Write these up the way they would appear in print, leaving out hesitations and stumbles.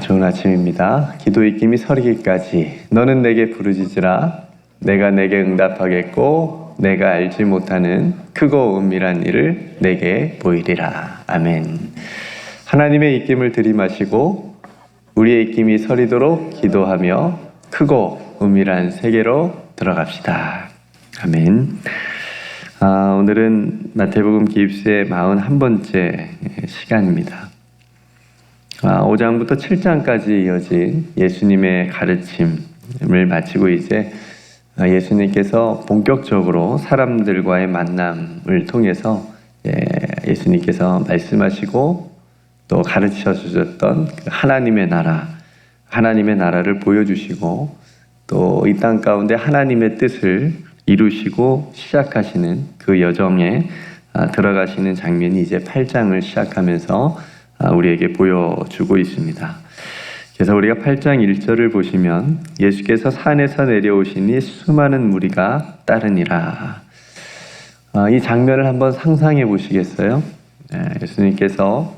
좋은 아침입니다. 기도 입김이 서리기까지 너는 내게 부르짖으라. 내가 내게 응답하겠고 내가 알지 못하는 크고 은밀한 일을 내게 보이리라. 아멘. 하나님의 입김을 들이마시고 우리의 입김이 서리도록 기도하며 크고 은밀한 세계로 들어갑시다. 아멘. 오늘은 마태복음 기입수의 41번째 시간입니다. 5장부터 7장까지 이어진 예수님의 가르침을 마치고 이제 예수님께서 본격적으로 사람들과의 만남을 통해서 예수님께서 말씀하시고 또 가르쳐 주셨던 하나님의 나라를 보여주시고 또 이 땅 가운데 하나님의 뜻을 이루시고 시작하시는 그 여정에 들어가시는 장면이 이제 8장을 시작하면서 우리에게 보여주고 있습니다. 그래서 우리가 8장 1절을 보시면 예수께서 산에서 내려오시니 수많은 무리가 따르니라. 이 장면을 한번 상상해 보시겠어요? 예수님께서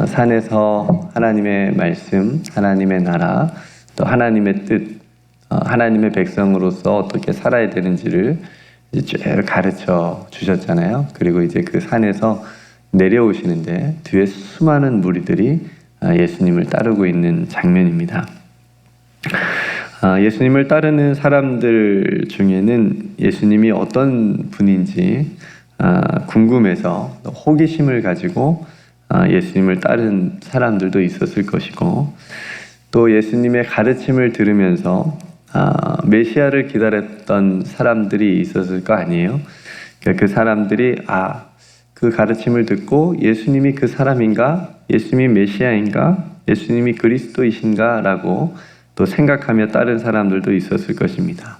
산에서 하나님의 말씀, 하나님의 나라, 또 하나님의 뜻, 하나님의 백성으로서 어떻게 살아야 되는지를 쭉 가르쳐 주셨잖아요. 그리고 이제 그 산에서 내려오시는데 뒤에 수많은 무리들이 예수님을 따르고 있는 장면입니다. 예수님을 따르는 사람들 중에는 예수님이 어떤 분인지 궁금해서 호기심을 가지고 예수님을 따른 사람들도 있었을 것이고 또 예수님의 가르침을 들으면서 메시아를 기다렸던 사람들이 있었을 거 아니에요. 그 사람들이 그 가르침을 듣고 예수님이 그 사람인가? 예수님이 메시아인가? 예수님이 그리스도이신가? 라고 또 생각하며 따른 사람들도 있었을 것입니다.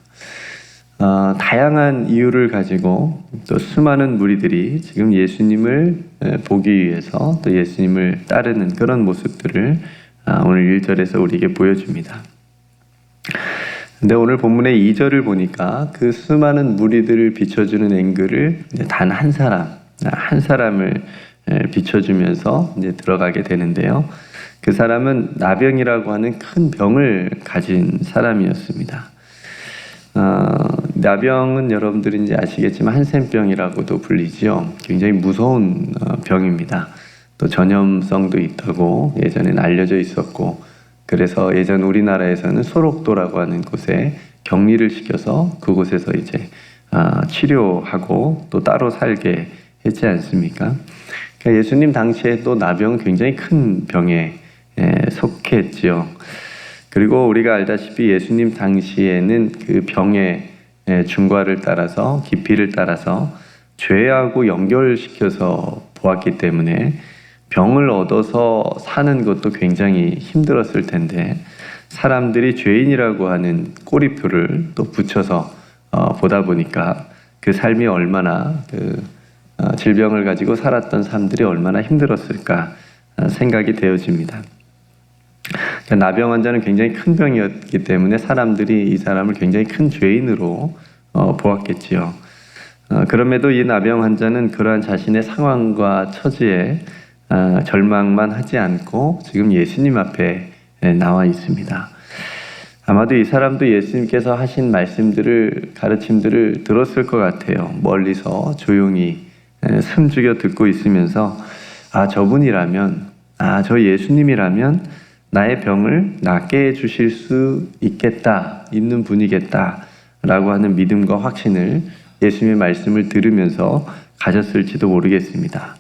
다양한 이유를 가지고 또 수많은 무리들이 지금 예수님을 보기 위해서 또 예수님을 따르는 그런 모습들을 오늘 1절에서 우리에게 보여줍니다. 근데 오늘 본문의 2절을 보니까 그 수많은 무리들을 비춰주는 앵글을 단 한 사람을 비춰주면서 이제 들어가게 되는데요. 그 사람은 나병이라고 하는 큰 병을 가진 사람이었습니다. 나병은 여러분들이 이제 아시겠지만 한센병이라고도 불리지요. 굉장히 무서운 병입니다. 또 전염성도 있다고 예전에는 알려져 있었고, 그래서 예전 우리나라에서는 소록도라고 하는 곳에 격리를 시켜서 그곳에서 이제 치료하고 또 따로 살게 했지 않습니까? 그러니까 예수님 당시에 또 나병은 굉장히 큰 병에 속했지요. 그리고 우리가 알다시피 예수님 당시에는 그 병의 중과를 따라서 깊이를 따라서 죄하고 연결시켜서 보았기 때문에 병을 얻어서 사는 것도 굉장히 힘들었을 텐데 사람들이 죄인이라고 하는 꼬리표를 또 붙여서 보다 보니까 그 삶이 얼마나 질병을 가지고 살았던 사람들이 얼마나 힘들었을까 생각이 되어집니다. 나병 환자는 굉장히 큰 병이었기 때문에 사람들이 이 사람을 굉장히 큰 죄인으로 보았겠지요. 그럼에도 이 나병 환자는 그러한 자신의 상황과 처지에 절망만 하지 않고 지금 예수님 앞에 나와 있습니다. 아마도 이 사람도 예수님께서 하신 말씀들을, 가르침들을 들었을 것 같아요. 멀리서 조용히 숨죽여 듣고 있으면서 저분이라면, 저 예수님이라면 나의 병을 낫게 해주실 수 있는 분이겠다 라고 하는 믿음과 확신을 예수님의 말씀을 들으면서 가졌을지도 모르겠습니다.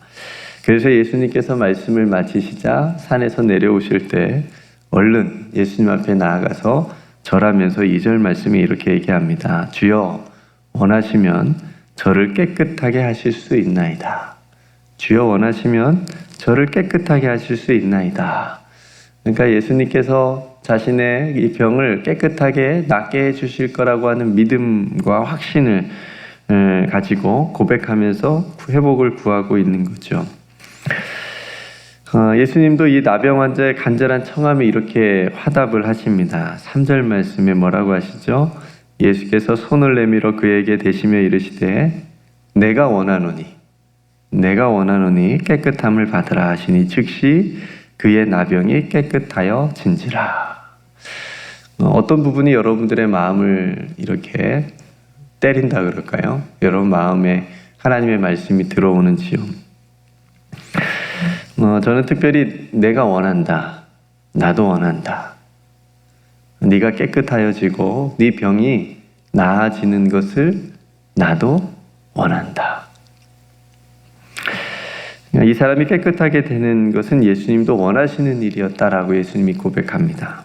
그래서 예수님께서 말씀을 마치시자 산에서 내려오실 때 얼른 예수님 앞에 나아가서 절하면서 2절 말씀이 이렇게 얘기합니다. 주여 원하시면 저를 깨끗하게 하실 수 있나이다. 주여 원하시면 저를 깨끗하게 하실 수 있나이다. 그러니까 예수님께서 자신의 이 병을 깨끗하게 낫게 해주실 거라고 하는 믿음과 확신을 가지고 고백하면서 회복을 구하고 있는 거죠. 예수님도 이 나병 환자의 간절한 청함에 이렇게 화답을 하십니다. 3절 말씀에 뭐라고 하시죠? 예수께서 손을 내밀어 그에게 대시며 이르시되 내가 원하노니 깨끗함을 받으라 하시니 즉시 그의 나병이 깨끗하여 진지라. 어떤 부분이 여러분들의 마음을 이렇게 때린다 그럴까요? 여러분 마음에 하나님의 말씀이 들어오는지요? 저는 특별히 내가 원한다. 나도 원한다. 네가 깨끗하여지고 네 병이 나아지는 것을 나도 원한다. 이 사람이 깨끗하게 되는 것은 예수님도 원하시는 일이었다라고 예수님이 고백합니다.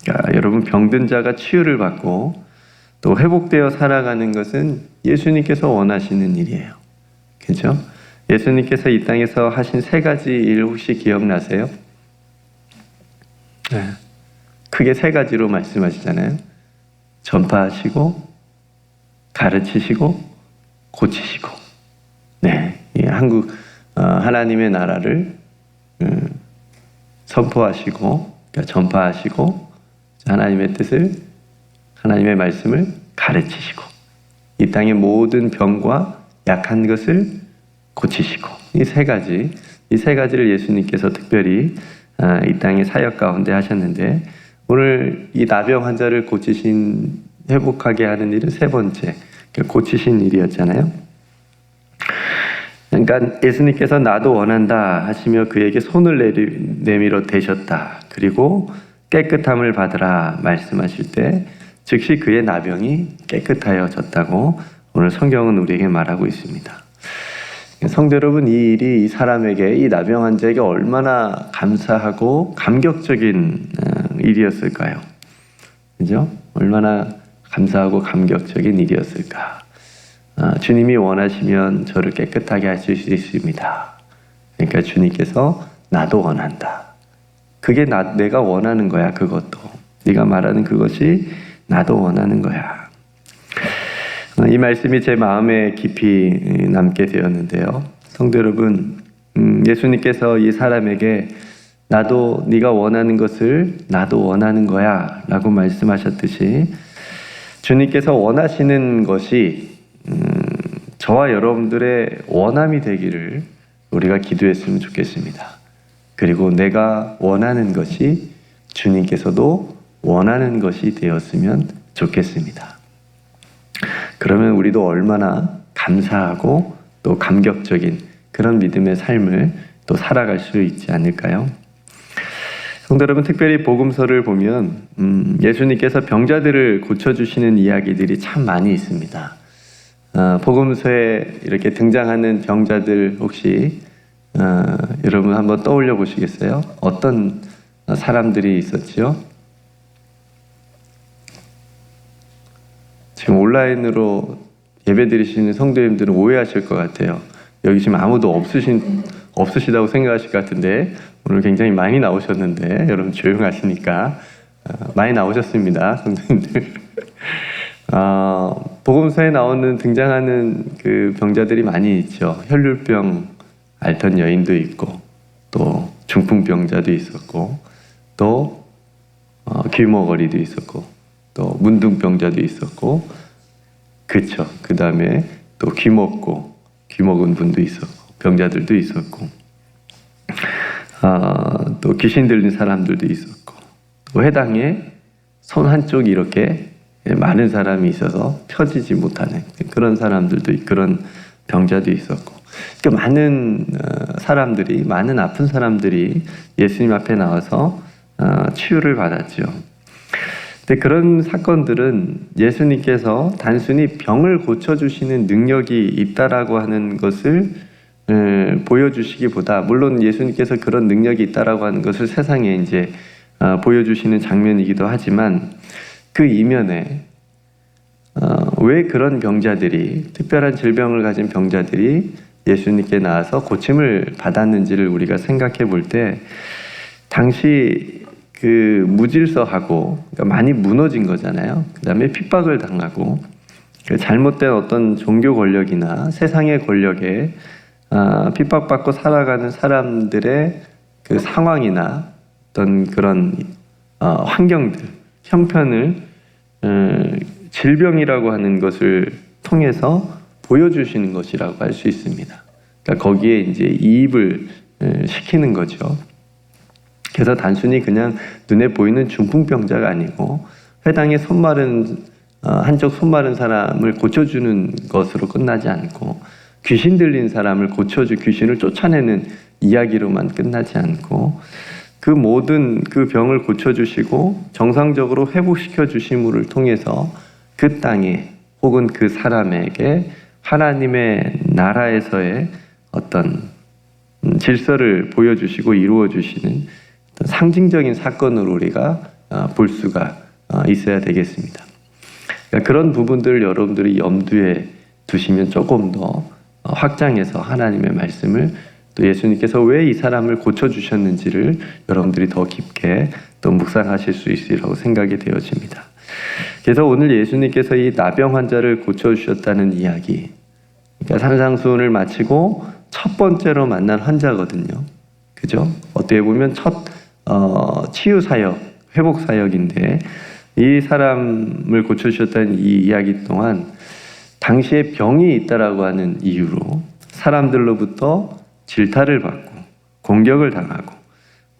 그러니까 여러분, 병든 자가 치유를 받고 또 회복되어 살아가는 것은 예수님께서 원하시는 일이에요. 그죠? 예수님께서 이 땅에서 하신 3가지 일 혹시 기억나세요? 네. 크게 3가지로 말씀하시잖아요. 전파하시고, 가르치시고, 고치시고. 네, 한국 하나님의 나라를 선포하시고, 그러니까 전파하시고, 하나님의 뜻을, 하나님의 말씀을 가르치시고, 이 땅의 모든 병과 약한 것을 고치시고. 이 3가지, 이 3가지를 예수님께서 특별히 이 땅의 사역 가운데 하셨는데, 오늘 이 나병 환자를 고치신, 회복하게 하는 일은 3번째, 고치신 일이었잖아요. 그러니까 예수님께서 나도 원한다 하시며 그에게 손을 내밀어 대셨다. 그리고 깨끗함을 받으라 말씀하실 때 즉시 그의 나병이 깨끗하여졌다고 오늘 성경은 우리에게 말하고 있습니다. 성도 여러분, 이 일이 이 사람에게, 이 나병 환자에게 얼마나 감사하고 감격적인 일이었을까요? 그죠? 얼마나 감사하고 감격적인 일이었을까? 주님이 원하시면 저를 깨끗하게 하실 수 있습니다. 그러니까 주님께서 나도 원한다. 그게 내가 원하는 거야. 그것도 네가 말하는 그것이 나도 원하는 거야. 이 말씀이 제 마음에 깊이 남게 되었는데요. 성도 여러분, 예수님께서 이 사람에게 나도 네가 원하는 것을 나도 원하는 거야 라고 말씀하셨듯이 주님께서 원하시는 것이 저와 여러분들의 원함이 되기를 우리가 기도했으면 좋겠습니다. 그리고 내가 원하는 것이 주님께서도 원하는 것이 되었으면 좋겠습니다. 그러면 우리도 얼마나 감사하고 또 감격적인 그런 믿음의 삶을 또 살아갈 수 있지 않을까요? 성도 여러분, 특별히 복음서를 보면 예수님께서 병자들을 고쳐주시는 이야기들이 참 많이 있습니다. 복음서에 이렇게 등장하는 병자들 혹시 여러분 한번 떠올려 보시겠어요? 어떤 사람들이 있었지요? 지금 온라인으로 예배 드리시는 성도님들은 오해하실 것 같아요. 여기 지금 아무도 없으시다고 생각하실 것 같은데 오늘 굉장히 많이 나오셨는데 여러분 조용하시니까 많이 나오셨습니다, 성도님들. 복음서에 등장하는 그 병자들이 많이 있죠. 혈류병 앓던 여인도 있고, 또 중풍병자도 있었고, 또 귀머거리도 있었고, 또 문둥병자도 있었고, 그쵸. 그 다음에 또 귀먹은 분도 있었고, 병자들도 있었고, 또 귀신 들린 사람들도 있었고, 또 회당에 손 한쪽이 이렇게 많은 사람이 있어서 펴지지 못하는 그런 사람들도, 그런 병자도 있었고, 그러니까 많은 아픈 사람들이 예수님 앞에 나와서 치유를 받았죠. 근데 그런 사건들은 예수님께서 단순히 병을 고쳐주시는 능력이 있다라고 하는 것을 보여주시기보다, 물론 예수님께서 그런 능력이 있다라고 하는 것을 세상에 이제 보여주시는 장면이기도 하지만, 그 이면에 왜 그런 병자들이, 특별한 질병을 가진 병자들이 예수님께 나와서 고침을 받았는지를 우리가 생각해 볼 때, 당시 그 무질서하고, 그러니까 많이 무너진 거잖아요. 그 다음에 핍박을 당하고, 잘못된 어떤 종교 권력이나 세상의 권력에 핍박받고 살아가는 사람들의 그 상황이나 어떤 그런 환경들, 형편을 질병이라고 하는 것을 통해서 보여주시는 것이라고 할 수 있습니다. 그러니까 거기에 이제 이입을 시키는 거죠. 그래서 단순히 그냥 눈에 보이는 중풍병자가 아니고 회당에 한쪽 손 마른 사람을 고쳐주는 것으로 끝나지 않고 귀신 들린 사람을 귀신을 쫓아내는 이야기로만 끝나지 않고 그 모든 그 병을 고쳐주시고 정상적으로 회복시켜 주심을 통해서 그 땅에 혹은 그 사람에게 하나님의 나라에서의 어떤 질서를 보여주시고 이루어주시는 상징적인 사건으로 우리가 볼 수가 있어야 되겠습니다. 그러니까 그런 부분들을 여러분들이 염두에 두시면 조금 더 확장해서 하나님의 말씀을 또 예수님께서 왜 이 사람을 고쳐주셨는지를 여러분들이 더 깊게 또 묵상하실 수 있으리라고 생각이 되어집니다. 그래서 오늘 예수님께서 이 나병 환자를 고쳐주셨다는 이야기, 그러니까 산상수훈을 마치고 첫 번째로 만난 환자거든요. 그죠? 어떻게 보면 첫 치유 사역, 회복 사역인데 이 사람을 고쳐주셨다는 이 이야기 동안 당시에 병이 있다라고 하는 이유로 사람들로부터 질타를 받고 공격을 당하고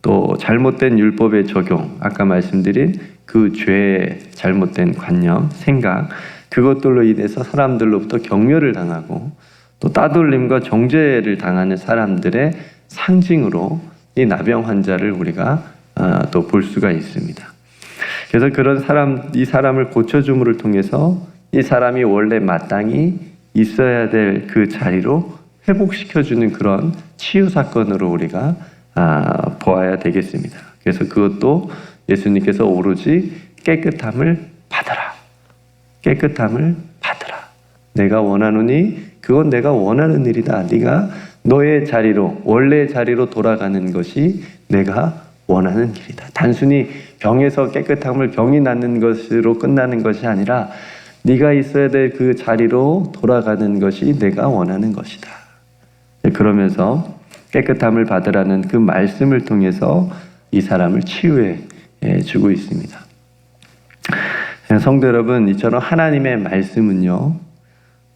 또 잘못된 율법의 적용, 아까 말씀드린 그 죄의 잘못된 관념, 생각, 그것들로 인해서 사람들로부터 경멸을 당하고 또 따돌림과 정죄를 당하는 사람들의 상징으로 이 나병 환자를 우리가 또 볼 수가 있습니다. 그래서 이 사람을 고쳐줌을 통해서 이 사람이 원래 마땅히 있어야 될 그 자리로 회복시켜주는 그런 치유 사건으로 우리가 보아야 되겠습니다. 그래서 그것도 예수님께서 오로지 깨끗함을 받으라. 깨끗함을 받으라. 내가 원하노니 그건 내가 원하는 일이다. 네가 너의 자리로, 원래의 자리로 돌아가는 것이 내가 원하는 길이다. 단순히 병에서 깨끗함을 병이 낫는 것으로 끝나는 것이 아니라 네가 있어야 될 그 자리로 돌아가는 것이 내가 원하는 것이다. 그러면서 깨끗함을 받으라는 그 말씀을 통해서 이 사람을 치유해 주고 있습니다. 성도 여러분, 이처럼 하나님의 말씀은요,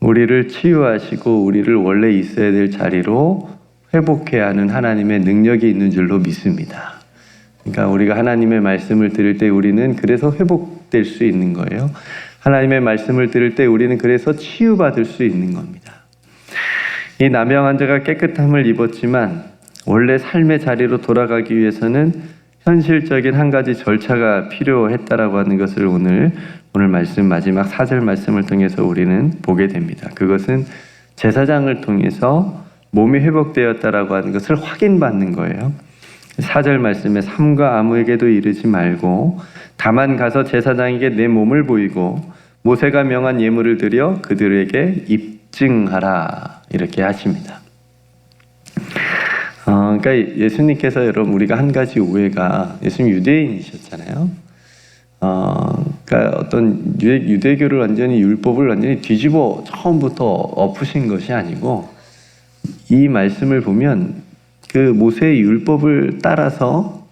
우리를 치유하시고 우리를 원래 있어야 될 자리로 회복해야 하는 하나님의 능력이 있는 줄로 믿습니다. 그러니까 우리가 하나님의 말씀을 들을 때 우리는 그래서 회복될 수 있는 거예요. 하나님의 말씀을 들을 때 우리는 그래서 치유받을 수 있는 겁니다. 이 나병 환자가 깨끗함을 입었지만 원래 삶의 자리로 돌아가기 위해서는 현실적인 한 가지 절차가 필요했다라고 하는 것을 오늘 말씀 마지막 4절 말씀을 통해서 우리는 보게 됩니다. 그것은 제사장을 통해서 몸이 회복되었다라고 하는 것을 확인받는 거예요. 4절 말씀에 삼가 아무에게도 이르지 말고 다만 가서 제사장에게 내 몸을 보이고 모세가 명한 예물을 드려 그들에게 입증하라, 이렇게 하십니다. 그러니까 예수님께서 여러분, 우리가 한 가지 오해가, 예수님 유대인이셨잖아요. 그러니까 어떤 유대교를 완전히, 율법을 완전히 뒤집어 처음부터 엎으신 것이 아니고, 이 말씀을 보면 그 모세의 율법을 따라서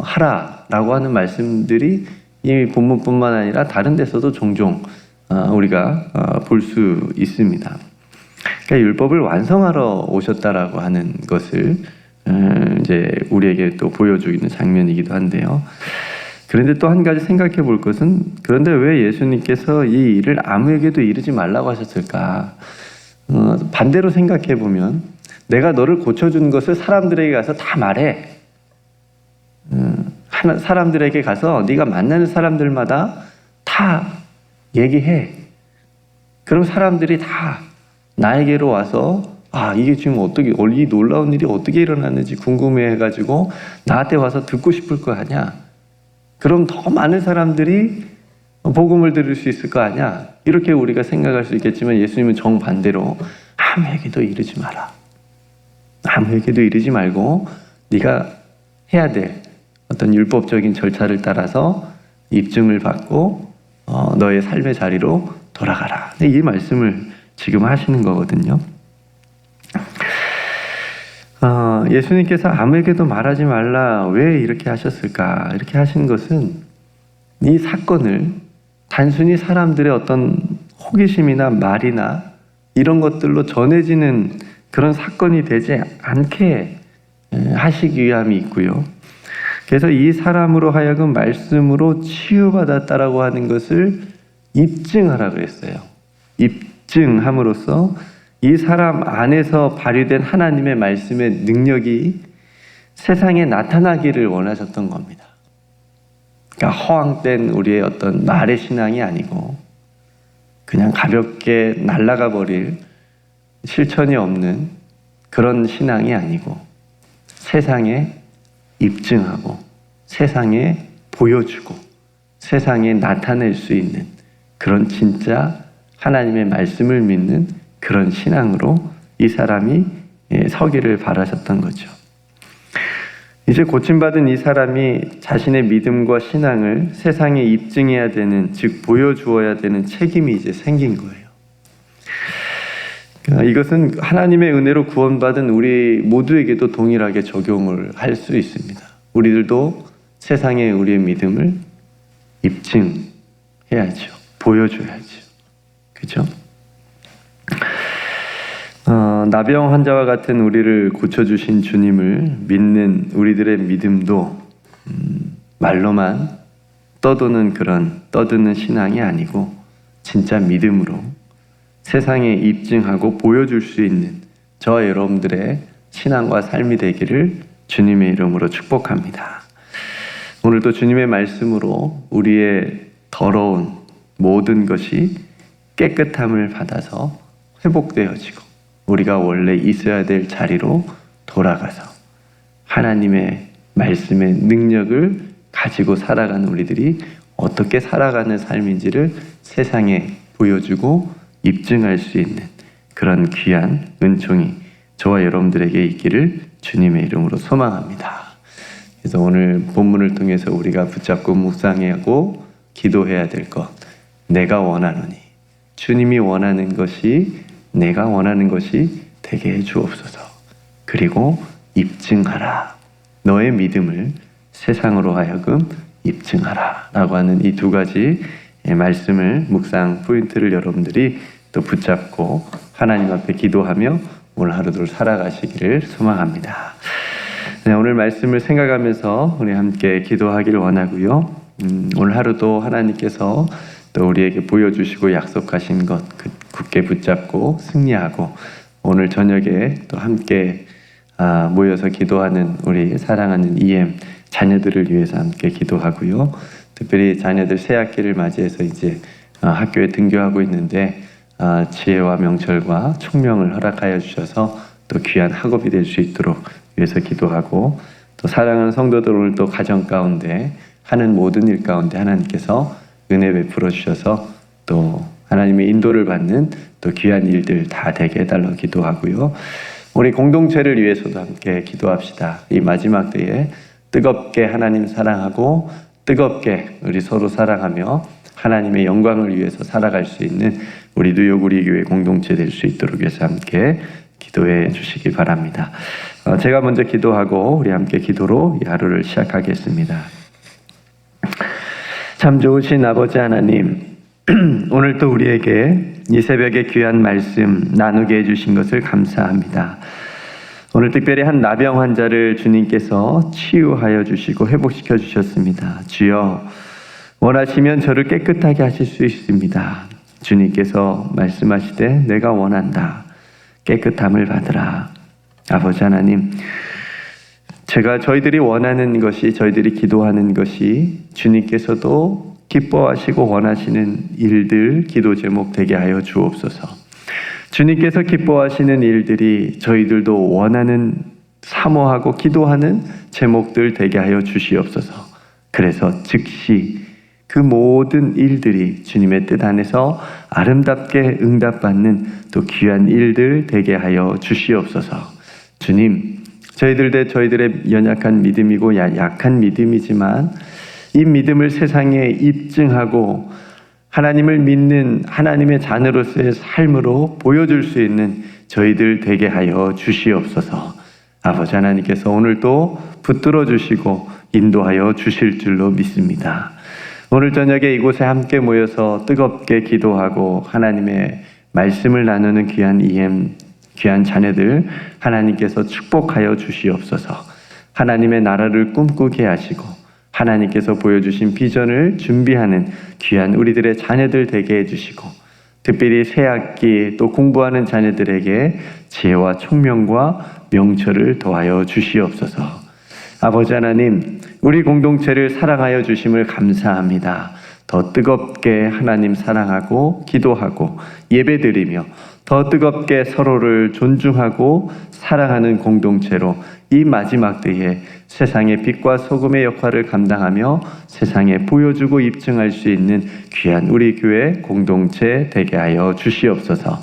하라라고 하는 말씀들이 이 본문뿐만 아니라 다른 데서도 종종 우리가 볼 수 있습니다. 그러니까 율법을 완성하러 오셨다라고 하는 것을 이제 우리에게 또 보여주고 있는 장면이기도 한데요. 그런데 또 한 가지 생각해 볼 것은, 그런데 왜 예수님께서 이 일을 아무에게도 이르지 말라고 하셨을까? 반대로 생각해 보면, 내가 너를 고쳐준 것을 사람들에게 가서 다 말해. 사람들에게 가서 네가 만나는 사람들마다 다 얘기해. 그럼 사람들이 다 나에게로 와서 이게 지금 어떻게, 이 놀라운 일이 어떻게 일어났는지 궁금해해가지고 나한테 와서 듣고 싶을 거 아니야. 그럼 더 많은 사람들이 복음을 들을 수 있을 거 아니야. 이렇게 우리가 생각할 수 있겠지만 예수님은 정반대로 아무에게도 이르지 마라. 아무에게도 이르지 말고 네가 해야 될 어떤 율법적인 절차를 따라서 입증을 받고 너의 삶의 자리로 돌아가라. 이 말씀을 지금 하시는 거거든요. 예수님께서 아무에게도 말하지 말라, 왜 이렇게 하셨을까? 이렇게 하신 것은 이 사건을 단순히 사람들의 어떤 호기심이나 말이나 이런 것들로 전해지는 그런 사건이 되지 않게 하시기 위함이 있고요. 그래서 이 사람으로 하여금 말씀으로 치유받았다라고 하는 것을 입증하라 그랬어요. 입증함으로써 이 사람 안에서 발휘된 하나님의 말씀의 능력이 세상에 나타나기를 원하셨던 겁니다. 그러니까 허황된 우리의 어떤 말의 신앙이 아니고 그냥 가볍게 날아가 버릴 실천이 없는 그런 신앙이 아니고 세상에 입증하고 세상에 보여주고 세상에 나타낼 수 있는 그런 진짜 하나님의 말씀을 믿는 그런 신앙으로 이 사람이 서기를 바라셨던 거죠. 이제 고침받은 이 사람이 자신의 믿음과 신앙을 세상에 입증해야 되는, 즉 보여주어야 되는 책임이 이제 생긴 거예요. 이것은 하나님의 은혜로 구원받은 우리 모두에게도 동일하게 적용을 할 수 있습니다. 우리들도 세상에 우리의 믿음을 입증해야죠. 보여줘야죠. 그렇죠? 나병 환자와 같은 우리를 고쳐주신 주님을 믿는 우리들의 믿음도 말로만 떠드는 신앙이 아니고 진짜 믿음으로 세상에 입증하고 보여줄 수 있는 저와 여러분들의 신앙과 삶이 되기를 주님의 이름으로 축복합니다. 오늘도 주님의 말씀으로 우리의 더러운 모든 것이 깨끗함을 받아서 회복되어지고 우리가 원래 있어야 될 자리로 돌아가서 하나님의 말씀의 능력을 가지고 살아가는 우리들이 어떻게 살아가는 삶인지를 세상에 보여주고 입증할 수 있는 그런 귀한 은총이 저와 여러분들에게 있기를 주님의 이름으로 소망합니다. 그래서 오늘 본문을 통해서 우리가 붙잡고 묵상하고 기도해야 될 것, 내가 원하노니 주님이 원하는 것이 내가 원하는 것이 되게 해 주옵소서. 그리고 입증하라. 너의 믿음을 세상으로 하여금 입증하라 라고 하는 이 두 가지 말씀을 묵상 포인트를 여러분들이 또 붙잡고 하나님 앞에 기도하며 오늘 하루도 살아가시기를 소망합니다. 네, 오늘 말씀을 생각하면서 우리 함께 기도하기를 원하고요. 오늘 하루도 하나님께서 또 우리에게 보여주시고 약속하신 것 굳게 붙잡고 승리하고 오늘 저녁에 또 함께 모여서 기도하는 우리 사랑하는 EM 자녀들을 위해서 함께 기도하고요. 특별히 자녀들 새 학기를 맞이해서 이제 학교에 등교하고 있는데 지혜와 명철과 총명을 허락하여 주셔서 또 귀한 학업이 될 수 있도록 위해서 기도하고 또 사랑하는 성도들 오늘 또 가정 가운데 하는 모든 일 가운데 하나님께서 은혜 베풀어 주셔서 또 하나님의 인도를 받는 또 귀한 일들 다 되게 해달라고 기도하고요. 우리 공동체를 위해서도 함께 기도합시다. 이 마지막 때에 뜨겁게 하나님 사랑하고 뜨겁게 우리 서로 사랑하며 하나님의 영광을 위해서 살아갈 수 있는 우리 뉴욕 우리 교회 공동체 될 수 있도록 위해서 함께 기도해 주시기 바랍니다. 제가 먼저 기도하고 우리 함께 기도로 이 하루를 시작하겠습니다. 참 좋으신 아버지 하나님, 오늘 또 우리에게 이 새벽에 귀한 말씀 나누게 해주신 것을 감사합니다. 오늘 특별히 한 나병 환자를 주님께서 치유하여 주시고 회복시켜 주셨습니다. 주여, 원하시면 저를 깨끗하게 하실 수 있습니다. 주님께서 말씀하시되 내가 원한다. 깨끗함을 받으라. 아버지 하나님, 저희들이 원하는 것이, 저희들이 기도하는 것이 주님께서도 기뻐하시고 원하시는 일들, 기도 제목 되게 하여 주옵소서. 주님께서 기뻐하시는 일들이 저희들도 원하는, 사모하고 기도하는 제목들 되게 하여 주시옵소서. 그래서 즉시 그 모든 일들이 주님의 뜻 안에서 아름답게 응답받는 또 귀한 일들 되게 하여 주시옵소서. 주님, 저희들의 연약한 믿음이고 약한 믿음이지만 이 믿음을 세상에 입증하고 하나님을 믿는 하나님의 자녀로서의 삶으로 보여줄 수 있는 저희들 되게 하여 주시옵소서. 아버지 하나님께서 오늘도 붙들어 주시고 인도하여 주실 줄로 믿습니다. 오늘 저녁에 이곳에 함께 모여서 뜨겁게 기도하고 하나님의 말씀을 나누는 귀한 자녀들 하나님께서 축복하여 주시옵소서. 하나님의 나라를 꿈꾸게 하시고 하나님께서 보여주신 비전을 준비하는 귀한 우리들의 자녀들 되게 해주시고 특별히 새학기 또 공부하는 자녀들에게 지혜와 총명과 명철을 더하여 주시옵소서. 아버지 하나님, 우리 공동체를 사랑하여 주심을 감사합니다. 더 뜨겁게 하나님 사랑하고 기도하고 예배드리며 더 뜨겁게 서로를 존중하고 사랑하는 공동체로 이 마지막 때에 세상의 빛과 소금의 역할을 감당하며 세상에 보여주고 입증할 수 있는 귀한 우리 교회 공동체 되게 하여 주시옵소서.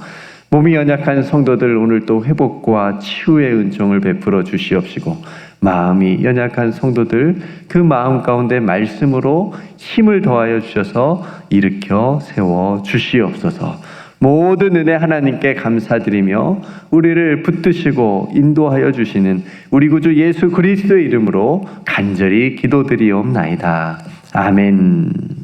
몸이 연약한 성도들 오늘 또 회복과 치유의 은총을 베풀어 주시옵시고 마음이 연약한 성도들 그 마음 가운데 말씀으로 힘을 더하여 주셔서 일으켜 세워 주시옵소서. 모든 은혜 하나님께 감사드리며 우리를 붙드시고 인도하여 주시는 우리 구주 예수 그리스도의 이름으로 간절히 기도드리옵나이다. 아멘.